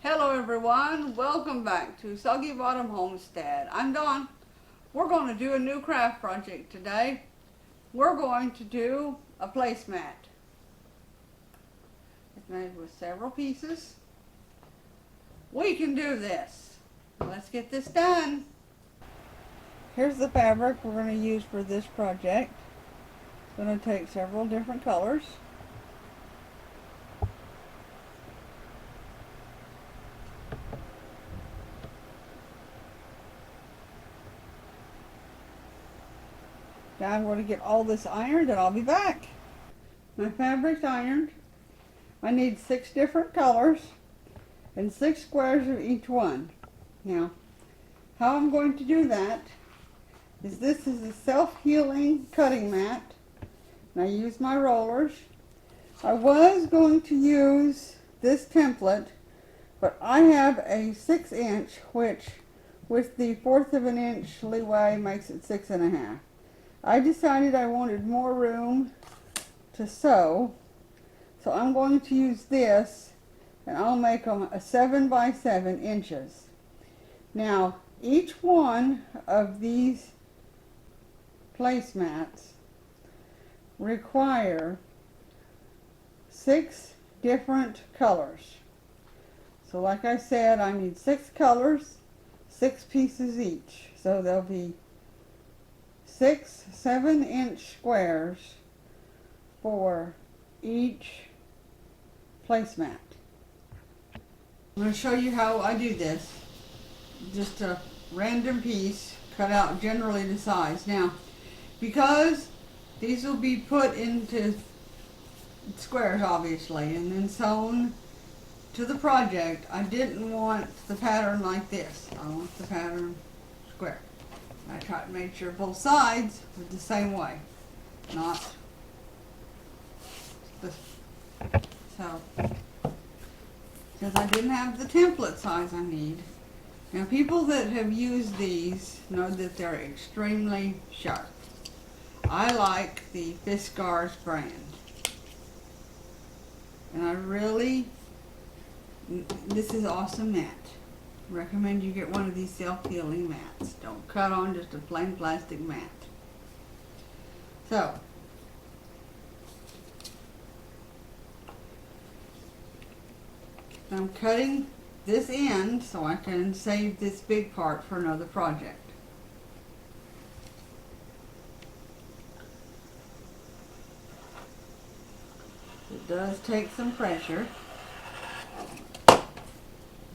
Hello everyone, welcome back to SoggyBottom Homestead. I'm Dawn. We're going to do a new craft project today. We're going to do a placemat. It's made with several pieces. We can do this. Let's get this done. Here's the fabric we're going to use for this project. It's going to take several different colors. Now I'm going to get all this ironed and I'll be back. My fabric's ironed. I need 6 different colors and 6 squares of each one. Now, how I'm going to do that is this is a self-healing cutting mat. And I use my rollers. I was going to use this template, but I have a 6-inch, which with the 1/4 of an inch leeway makes it 6.5. I decided I wanted more room to sew, so I'm going to use this, and I'll make them a 7 by 7 inches. Now, each one of these placemats require 6 different colors. So like I said, I need 6 colors, 6 pieces each. So there'll be 6 7-inch squares for each placemat. I'm going to show you how I do this. Just a random piece cut out generally the size. Now, because these will be put into squares obviously and then sewn to the project, I didn't want the pattern like this. I want the pattern square. I tried to make sure both sides were the same way, not this. So, since I didn't have the template size I need, now people that have used these know that they're extremely sharp. I like the Fiskars brand, and I really, this is awesome mat. Recommend you get one of these self-healing mats. Don't cut on just a plain plastic mat. So, I'm cutting this end so I can save this big part for another project. It does take some pressure.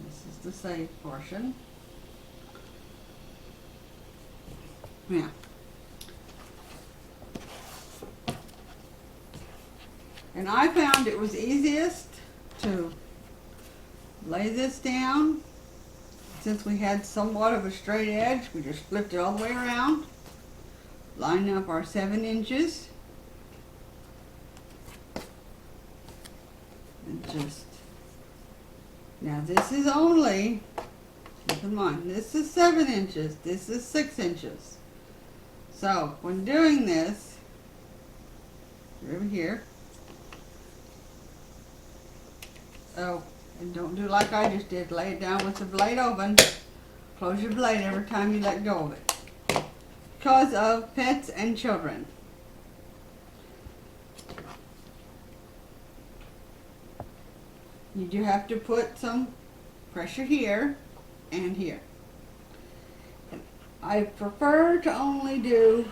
This is the save portion. Now, and I found it was easiest to lay this down. Since we had somewhat of a straight edge, we just flipped it all the way around, line up our 7 inches, and just, now this is only, keep in mind, this is 7 inches, this is 6 inches. So when doing this, over here, oh, and don't do like I just did, lay it down with the blade open. Close your blade every time you let go of it, because of pets and children. You do have to put some pressure here and here. I prefer to only do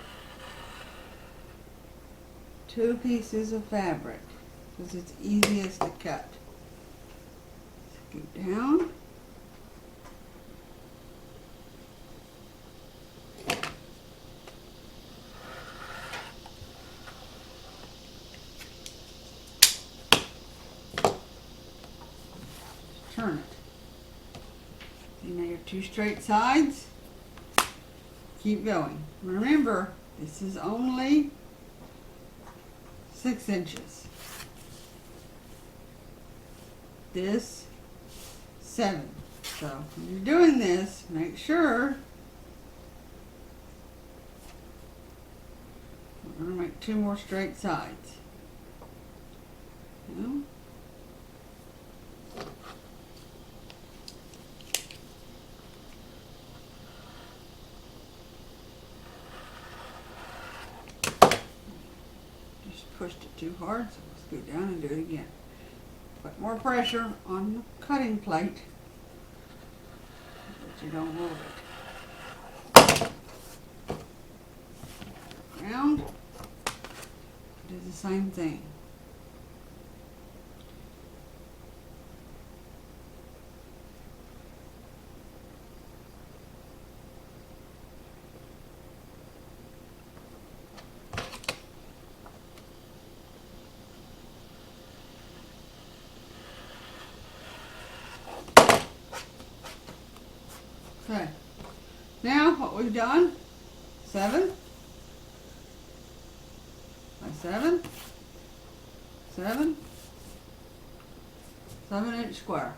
2 pieces of fabric because it's easiest to cut. Scoot down. Turn it. See, now your 2 straight sides. Keep going. Remember, this is only 6 inches. This 7. So when you're doing this, make sure we're going to make 2 more straight sides. Now, pushed it too hard, so let's go down and do it again. Put more pressure on the cutting plate, but you don't move it. Round, do the same thing. Okay, now what we've done, 7 by 7, 7-inch square.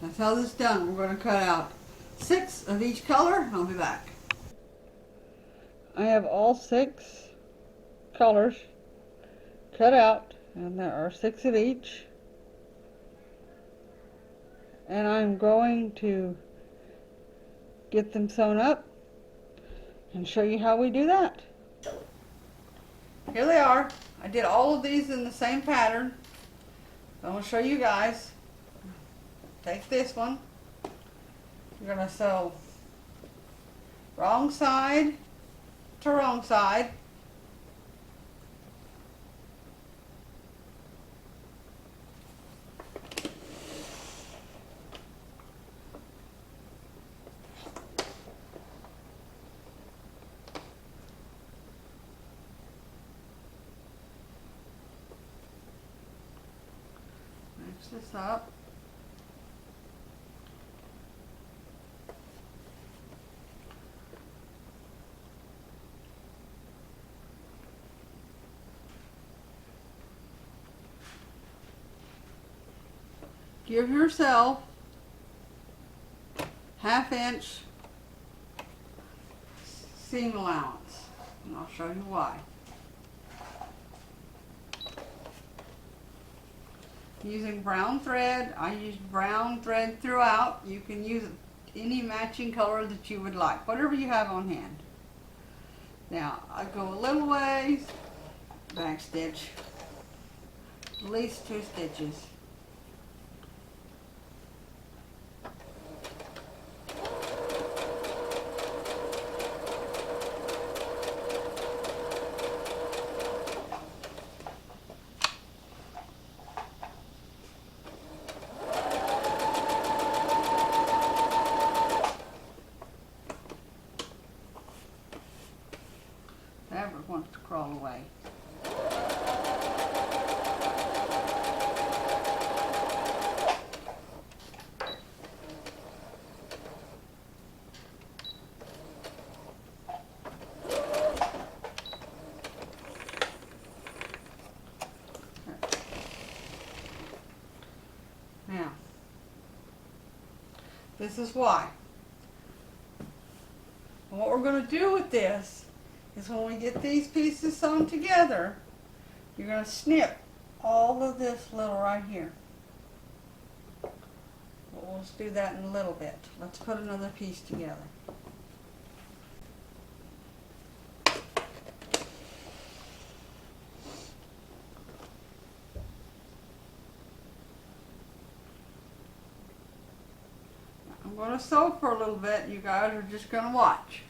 That's how this is done. We're going to cut out 6 of each color and I'll be back. I have all 6 colors cut out, and there are 6 of each. And I'm going to get them sewn up and show you how we do that. Here they are. I did all of these in the same pattern. I'm going to show you guys. Take this one. You're going to sew wrong side to wrong side. Match this up. Give yourself 1/2 inch seam allowance, and I'll show you why. Using brown thread, I used brown thread throughout. You can use any matching color that you would like, whatever you have on hand. Now I go a little ways, back stitch, at least 2 stitches. Fabric wants to crawl away. Now, this is why. And what we're going to do with this is when we get these pieces sewn together, you're going to snip all of this little right here. But we'll just do that in a little bit. Let's put another piece together. I'm going to sew for a little bit. You guys are just going to watch.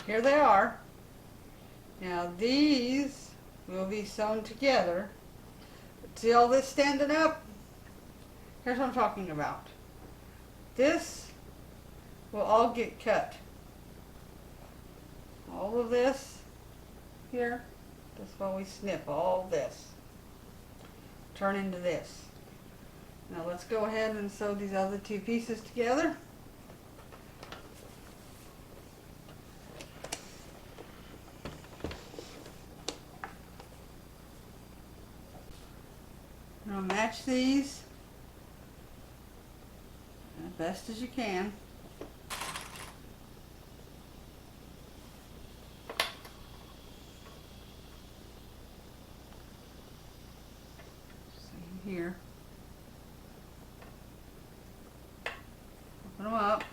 here they are. Now these will be sewn together. See all this standing up? Here's what I'm talking about. This will all get cut. All of this here, that's why we snip all this. Turn into this. Now let's go ahead and sew these other two pieces together. Now match these as best as you can. Same here. Open them up.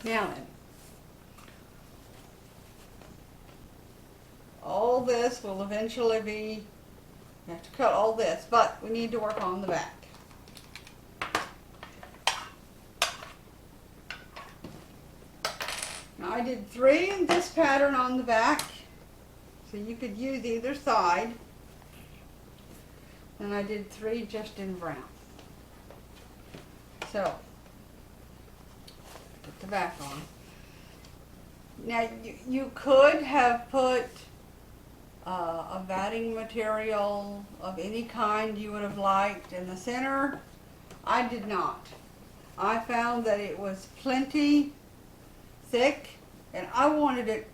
Now then, all this will eventually be, you have to cut all this, but we need to work on the back. Now I did 3 in this pattern on the back, so you could use either side. And I did 3 just in brown. So, put the back on. Now you could have put a batting material of any kind you would have liked in the center. I did not. I found that it was plenty thick and I wanted it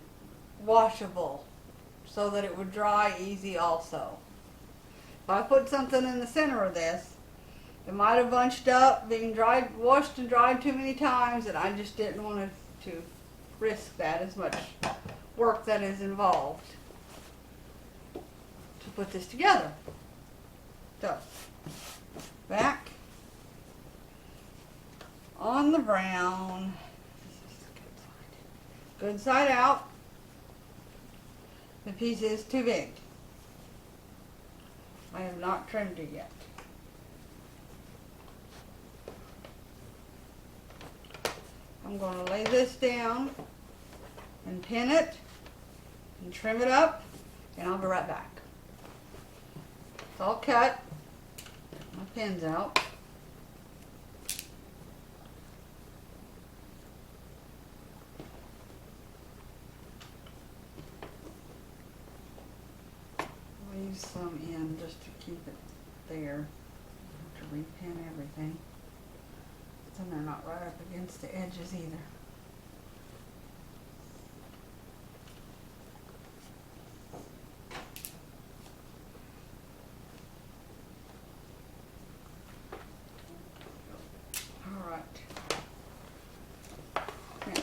washable so that it would dry easy also. If I put something in the center of this, it might have bunched up, being dried, washed and dried too many times, and I just didn't want to risk that as much work that is involved to put this together. So, back on the brown, this is good side out. The piece is too big. I have not trimmed it yet. I'm going to lay this down and pin it and trim it up, and I'll be right back. It's all cut. My pin's out. squeeze some in just to keep it there. I have to repin everything. Then they're not right up against the edges either. All right. Okay.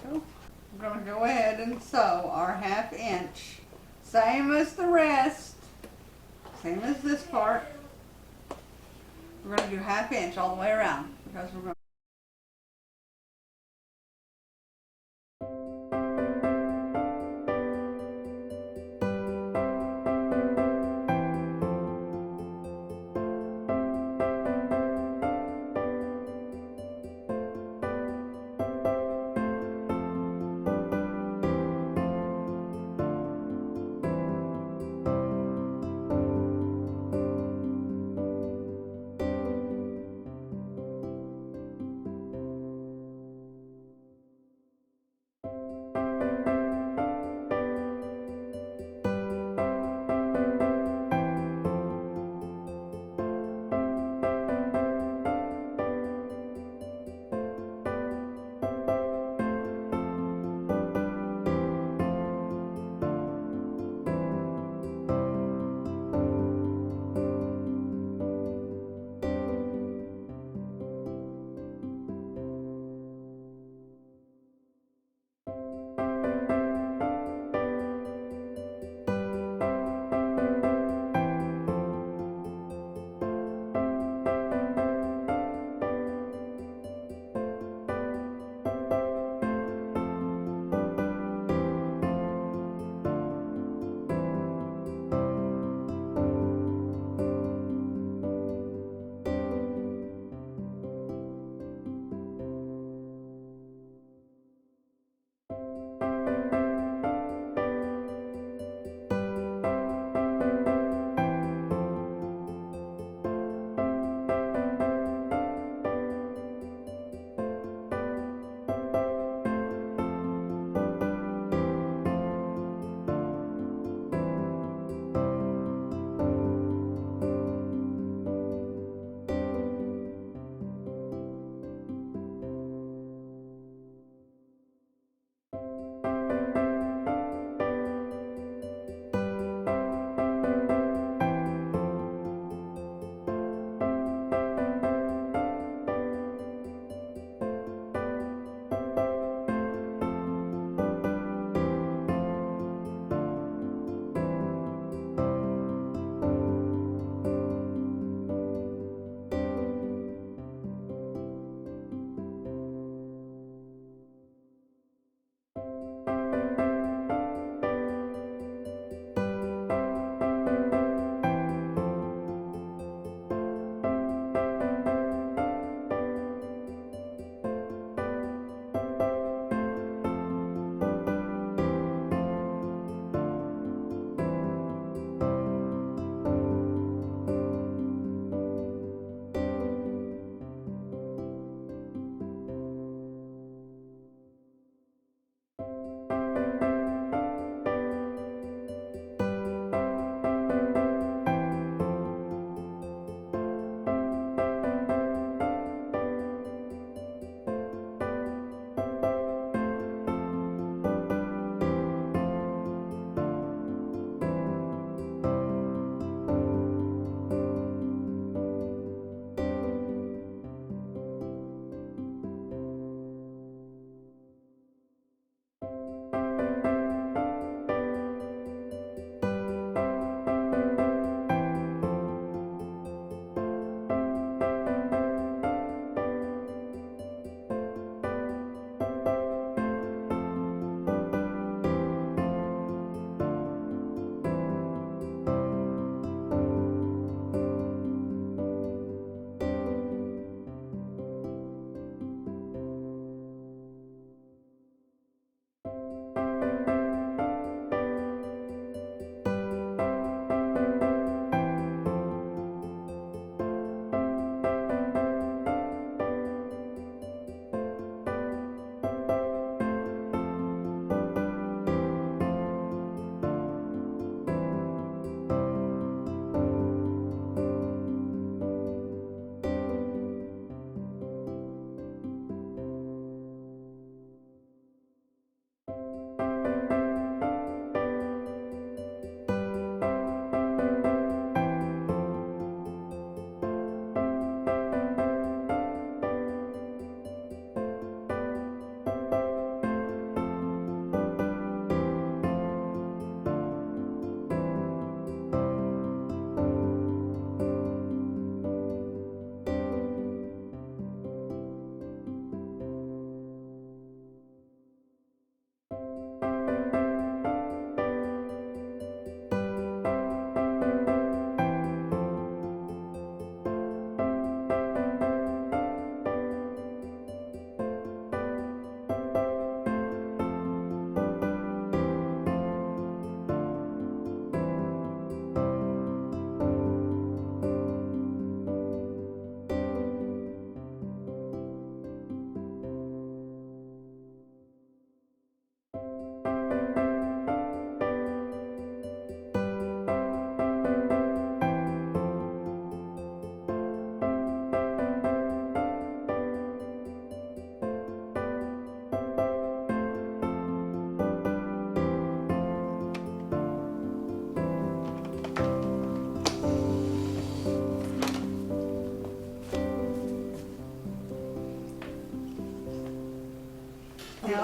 So we're going to go ahead and sew our 1/2 inch. Same as the rest. Same as this part. We're going to do 1/2 inch all the way around because we're going to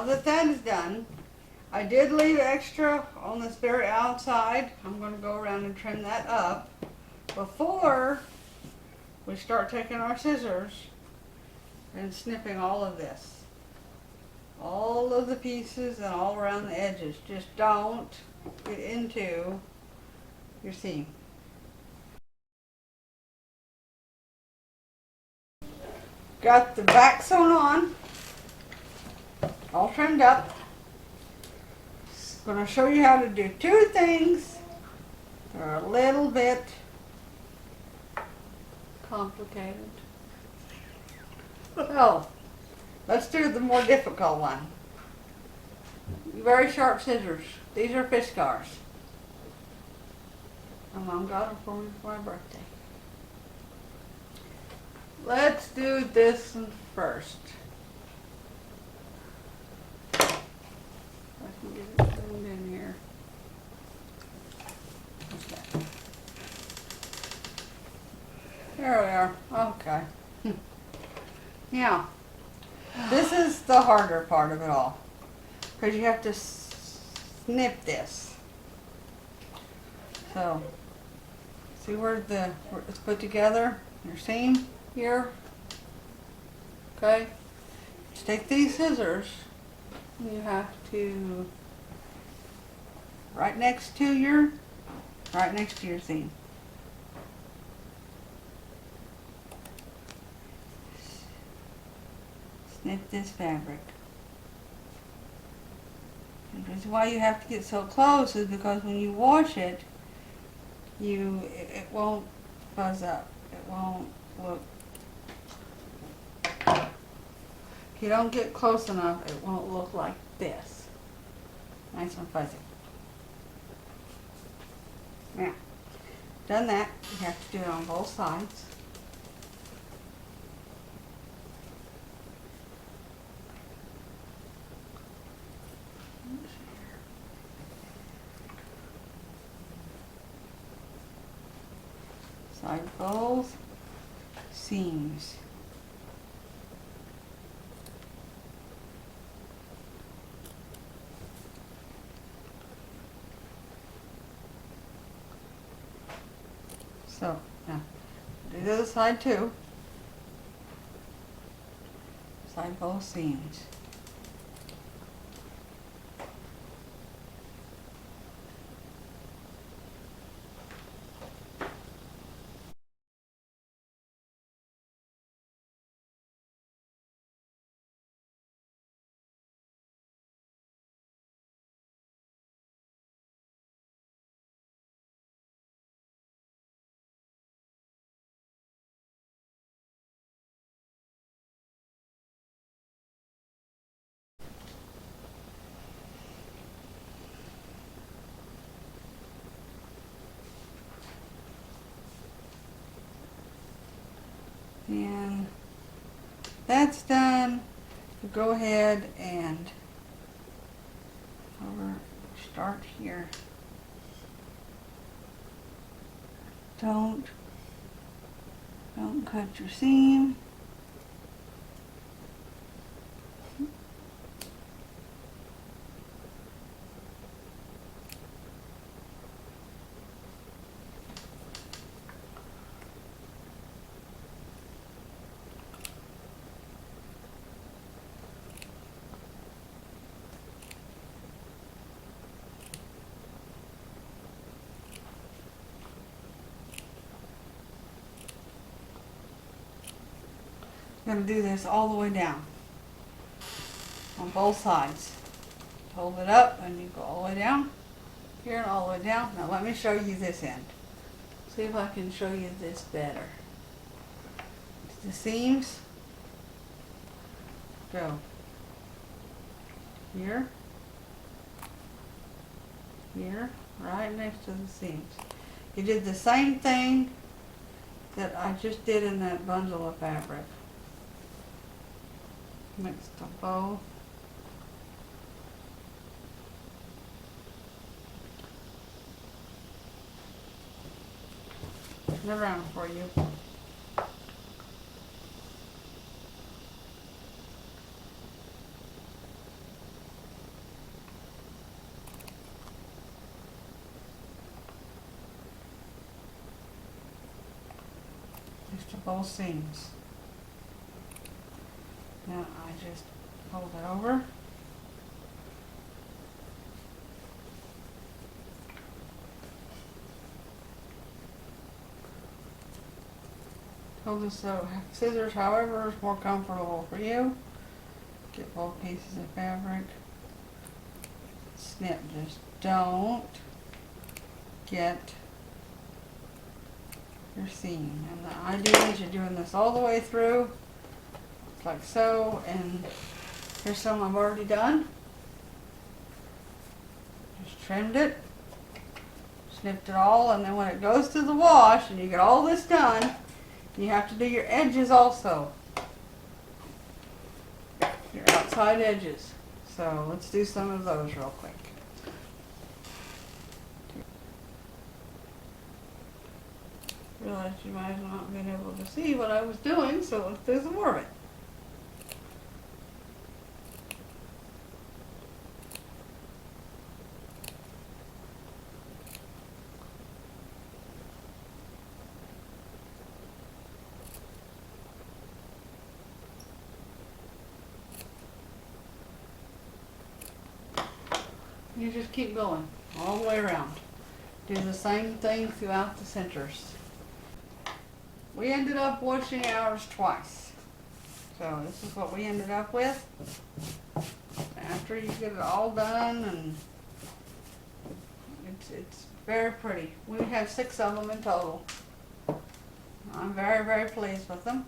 now that that is done, I did leave extra on this very outside. I'm going to go around and trim that up before we start taking our scissors and snipping all of this. All of the pieces and all around the edges. Just don't get into your seam. Got the back sewn on, all trimmed up. Going to show you how to do two things. They're a little bit complicated. So, let's do the more difficult one. Very sharp scissors. These are fish scars. My mom got them for me for my birthday. Let's do this one first. If I can get it zoomed in here. Okay. There we are. Okay. Now, this is the harder part of it all, because you have to snip this. So, see where it's put together, your seam here. Okay, just take these scissors. You have to right next to your seam. Snip this fabric. And the reason why you have to get so close is because when you wash it, it won't fuzz up. It won't look. If you don't get close enough, it won't look like this. Nice and fuzzy. Now, done that, you have to do it on both sides. Side both seams. So, now, do the other side too. Side both seams. And that's done. Go ahead and start here. Don't cut your seam. I'm going to do this all the way down on both sides. Hold it up and you go all the way down here and all the way down. Now let me show you this end. See if I can show you this better. The seams go here, here, right next to the seams. You did the same thing that I just did in that bundle of fabric. Mixed the bow. Turn it around for you. to both seams. Now I just fold it over. Hold this scissors however is more comfortable for you. Get both pieces of fabric. Snip, just don't get your seam. And the idea is you're doing this all the way through, like so, and here's some I've already done. Just trimmed it, snipped it all, and then when it goes to the wash and you get all this done, you have to do your edges also. Your outside edges. So let's do some of those real quick. Realized you might have not been able to see what I was doing, so let's do some more of it. You just keep going all the way around. Do the same thing throughout the centers. We ended up washing ours twice. So this is what we ended up with. After you get it all done, and it's very pretty. We have 6 of them in total. I'm very, very pleased with them.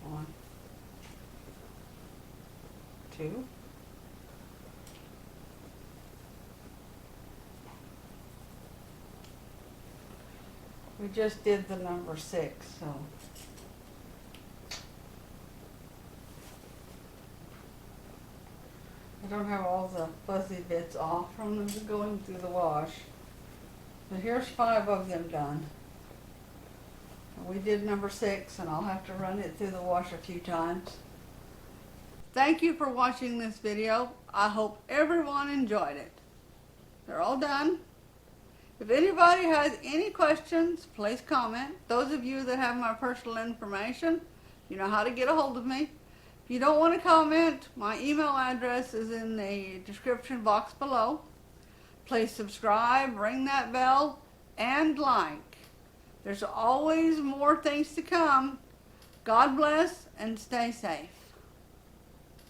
One, 2. We just did the number 6, so. I don't have all the fuzzy bits off from them going through the wash. But here's 5 of them done. We did number 6, and I'll have to run it through the wash a few times. Thank you for watching this video. I hope everyone enjoyed it. They're all done. If anybody has any questions, please comment. Those of you that have my personal information, you know how to get a hold of me. If you don't want to comment, my email address is in the description box below. Please subscribe, ring that bell, and like. There's always more things to come. God bless and stay safe.